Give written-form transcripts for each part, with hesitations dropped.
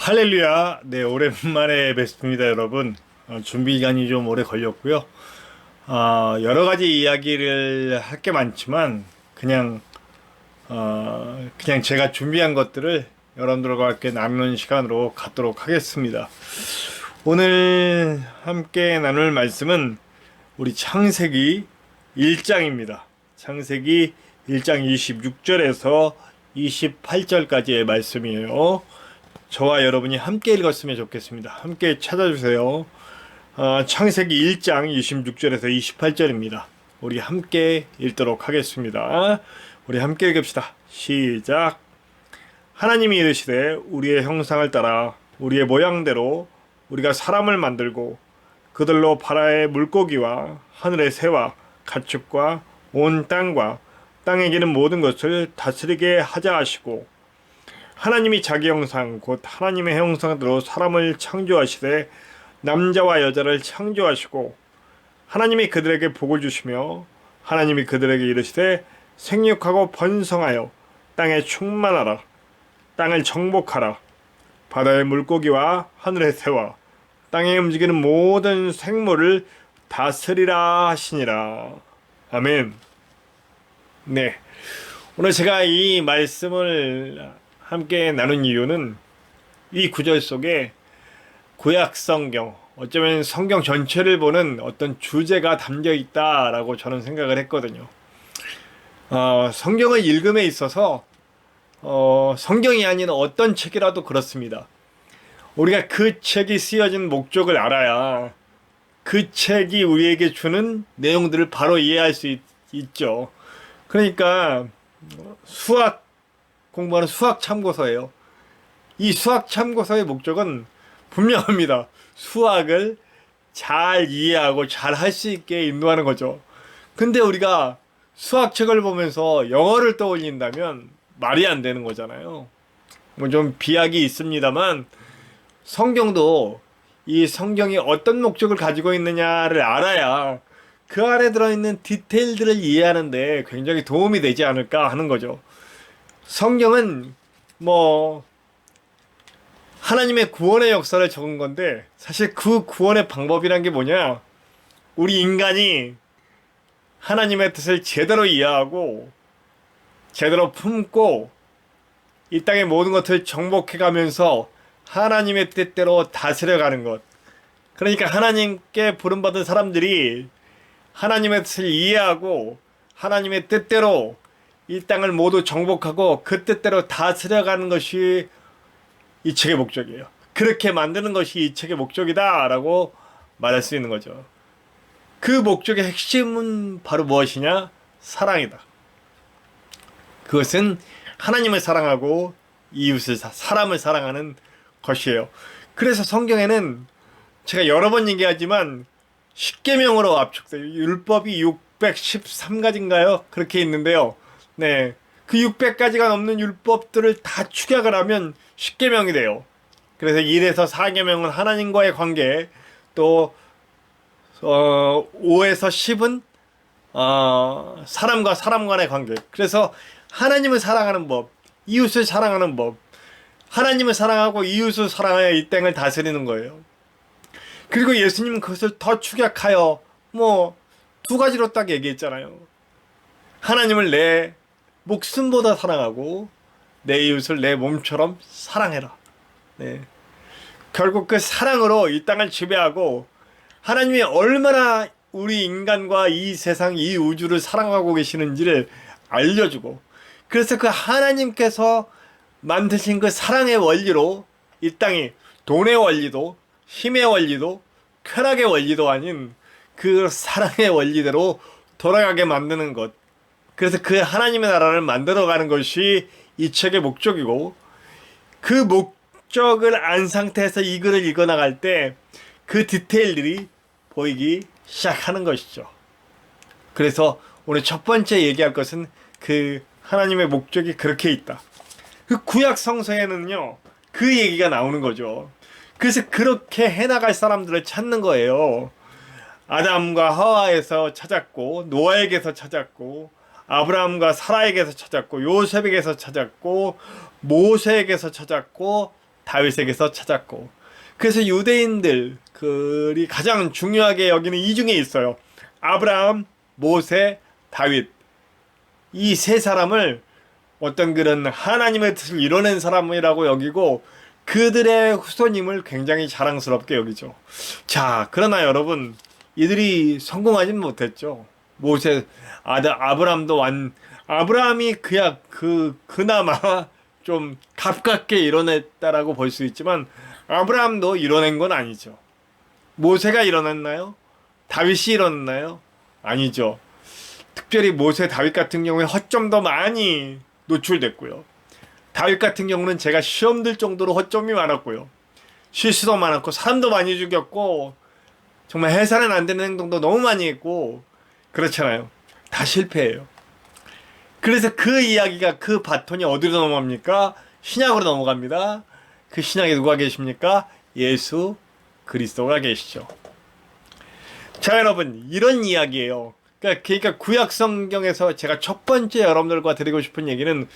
할렐루야. 네, 오랜만에 뵙습니다, 여러분. 준비 기간이 좀 오래 걸렸고요. 여러 가지 이야기를 할 게 많지만, 그냥 제가 준비한 것들을 여러분들과 함께 나누는 시간으로 갖도록 하겠습니다. 오늘 함께 나눌 말씀은 우리 창세기 1장입니다. 창세기 1장 26절에서 28절까지의 말씀이에요. 저와 여러분이 함께 읽었으면 좋겠습니다. 함께 찾아주세요. 창세기 1장 26절에서 28절입니다. 우리 함께 읽도록 하겠습니다. 우리 함께 읽읍시다. 시작. 하나님이 이르시되 우리의 형상을 따라 우리의 모양대로 우리가 사람을 만들고 그들로 바다의 물고기와 하늘의 새와 가축과 온 땅과 땅에 기는 모든 것을 다스리게 하자 하시고, 하나님이 자기 형상 곧 하나님의 형상대로 사람을 창조하시되 남자와 여자를 창조하시고, 하나님이 그들에게 복을 주시며 하나님이 그들에게 이르시되 생육하고 번성하여 땅에 충만하라. 땅을 정복하라. 바다의 물고기와 하늘의 새와 땅에 움직이는 모든 생물을 다스리라 하시니라. 아멘. 네, 오늘 제가 이 말씀을 함께 나눈 이유는 이 구절 속에 구약 성경, 어쩌면 성경 전체를 보는 어떤 주제가 담겨 있다라고 저는 생각을 했거든요. 성경을 읽음에 있어서 성경이 아닌 어떤 책이라도 그렇습니다. 우리가 그 책이 쓰여진 목적을 알아야 그 책이 우리에게 주는 내용들을 바로 이해할 수 있죠. 그러니까 수학 공부하는 수학 참고서예요. 이 수학 참고서의 목적은 분명합니다. 수학을 잘 이해하고 잘 할 수 있게 인도하는 거죠. 근데 우리가 수학책을 보면서 영어를 떠올린다면 말이 안 되는 거잖아요. 뭐 좀 비약이 있습니다만 성경도 이 성경이 어떤 목적을 가지고 있느냐를 알아야 그 안에 들어있는 디테일들을 이해하는데 굉장히 도움이 되지 않을까 하는 거죠. 성경은 뭐 하나님의 구원의 역사를 적은 건데, 사실 그 구원의 방법이란 게 뭐냐? 우리 인간이 하나님의 뜻을 제대로 이해하고 제대로 품고 이 땅의 모든 것을 정복해 가면서 하나님의 뜻대로 다스려가는 것. 그러니까 하나님께 부름받은 사람들이 하나님의 뜻을 이해하고 하나님의 뜻대로 이 땅을 모두 정복하고 그 뜻대로 다스려가는 것이 이 책의 목적이에요. 그렇게 만드는 것이 이 책의 목적이다라고 말할 수 있는 거죠. 그 목적의 핵심은 바로 무엇이냐? 사랑이다. 그것은 하나님을 사랑하고 이웃을 사람을 사랑하는 것이에요. 그래서 성경에는 제가 여러 번 얘기하지만 십계명으로 압축돼요. 율법이 613가지인가요? 그렇게 있는데요. 네, 그 600가지가 넘는 율법들을 다 축약을 하면 십계명이 돼요. 그래서 1에서 4계명은 하나님과의 관계, 또 5에서 10은 사람과 사람 간의 관계. 그래서 하나님을 사랑하는 법, 이웃을 사랑하는 법, 하나님을 사랑하고 이웃을 사랑하여 이 땅을 다스리는 거예요. 그리고 예수님은 그것을 더 축약하여 뭐 두 가지로 딱 얘기했잖아요. 하나님을 내 목숨보다 사랑하고 내 이웃을 내 몸처럼 사랑해라. 네. 결국 그 사랑으로 이 땅을 지배하고 하나님이 얼마나 우리 인간과 이 세상, 이 우주를 사랑하고 계시는지를 알려주고, 그래서 그 하나님께서 만드신 그 사랑의 원리로 이 땅이 돈의 원리도 힘의 원리도 쾌락의 원리도 아닌 그 사랑의 원리대로 돌아가게 만드는 것. 그래서 그 하나님의 나라를 만들어가는 것이 이 책의 목적이고, 그 목적을 안 상태에서 이 글을 읽어나갈 때 그 디테일들이 보이기 시작하는 것이죠. 그래서 오늘 첫 번째 얘기할 것은 그 하나님의 목적이 그렇게 있다. 그 구약 성서에는요, 그 얘기가 나오는 거죠. 그래서 그렇게 해나갈 사람들을 찾는 거예요. 아담과 하와에서 찾았고, 노아에게서 찾았고, 아브라함과 사라에게서 찾았고, 요셉에게서 찾았고, 모세에게서 찾았고, 다윗에게서 찾았고, 그래서 유대인들이 가장 중요하게 여기는 이 중에 있어요. 아브라함, 모세, 다윗. 이 세 사람을 어떤 그런 하나님의 뜻을 이뤄낸 사람이라고 여기고 그들의 후손임을 굉장히 자랑스럽게 여기죠. 자, 그러나 여러분, 이들이 성공하진 못했죠. 모세, 아브라함이 그나마 좀 가깝게 이뤄냈다라고 볼 수 있지만, 아브라함도 이뤄낸 건 아니죠. 모세가 이뤄냈나요? 다윗이 이뤄냈나요? 아니죠. 특별히 모세, 다윗 같은 경우에 허점도 많이 노출됐고요. 다윗 같은 경우는 제가 시험 들 정도로 허점이 많았고요. 실수도 많았고, 사람도 많이 죽였고, 정말 해서는 안 되는 행동도 너무 많이 했고, 그렇잖아요. 다 실패해요. 그래서 그 이야기가, 그 바톤이 어디로 넘어갑니까? 신약으로 넘어갑니다. 그 신약에 누가 계십니까? 예수 그리스도가 계시죠. 자, 여러분, 이런 이야기예요. 그러니까 구약 성경에서 제가 첫 번째 여러분들과 드리고 싶은 얘기는,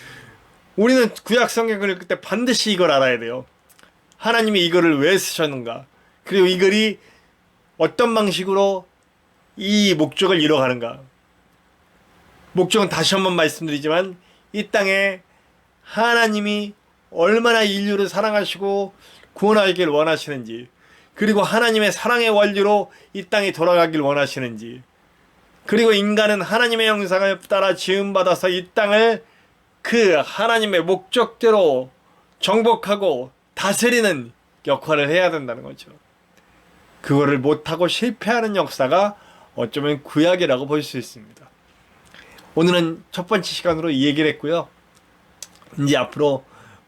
우리는 구약 성경을 읽을 때 반드시 이걸 알아야 돼요. 하나님이 이거를 왜 쓰셨는가? 그리고 이글이 어떤 방식으로 이 목적을 이뤄가는가? 목적은 다시 한번 말씀드리지만, 이 땅에 하나님이 얼마나 인류를 사랑하시고 구원하기를 원하시는지, 그리고 하나님의 사랑의 원리로 이 땅이 돌아가길 원하시는지, 그리고 인간은 하나님의 형상을 따라 지음받아서 이 땅을 그 하나님의 목적대로 정복하고 다스리는 역할을 해야 된다는 거죠. 그거를 못하고 실패하는 역사가 어쩌면 구약이라고 볼 수 있습니다. 오늘은 첫 번째 시간으로 이 얘기를 했고요. 이제 앞으로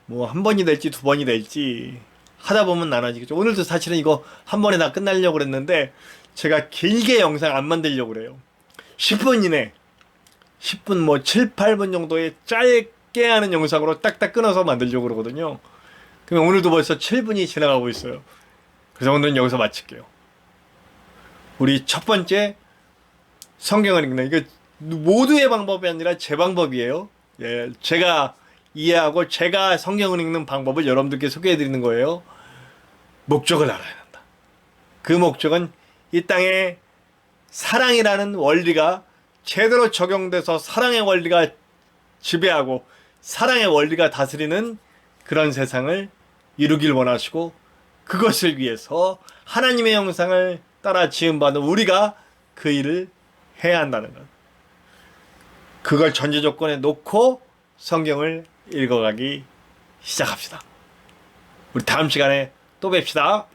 뭐 한 번이 될지 두 번이 될지 하다 보면 나눠지겠죠. 오늘도 사실은 이거 한 번에 다 끝내려고 그랬는데, 제가 길게 영상 안 만들려고 그래요. 10분 이내, 10분 뭐 7, 8분 정도의 짧게 하는 영상으로 딱딱 끊어서 만들려고 그러거든요. 그럼 오늘도 벌써 7분이 지나가고 있어요. 그래서 오늘은 여기서 마칠게요. 우리 첫 번째, 성경을 읽는, 이거 모두의 방법이 아니라 제 방법이에요. 예, 제가 이해하고 제가 성경을 읽는 방법을 여러분들께 소개해드리는 거예요. 목적을 알아야 한다. 그 목적은 이 땅에 사랑이라는 원리가 제대로 적용돼서 사랑의 원리가 지배하고 사랑의 원리가 다스리는 그런 세상을 이루길 원하시고, 그것을 위해서 하나님의 형상을 따라 지음받은 우리가 그 일을 해야 한다는 것. 그걸 전제 조건에 놓고 성경을 읽어가기 시작합시다. 우리 다음 시간에 또 뵙시다.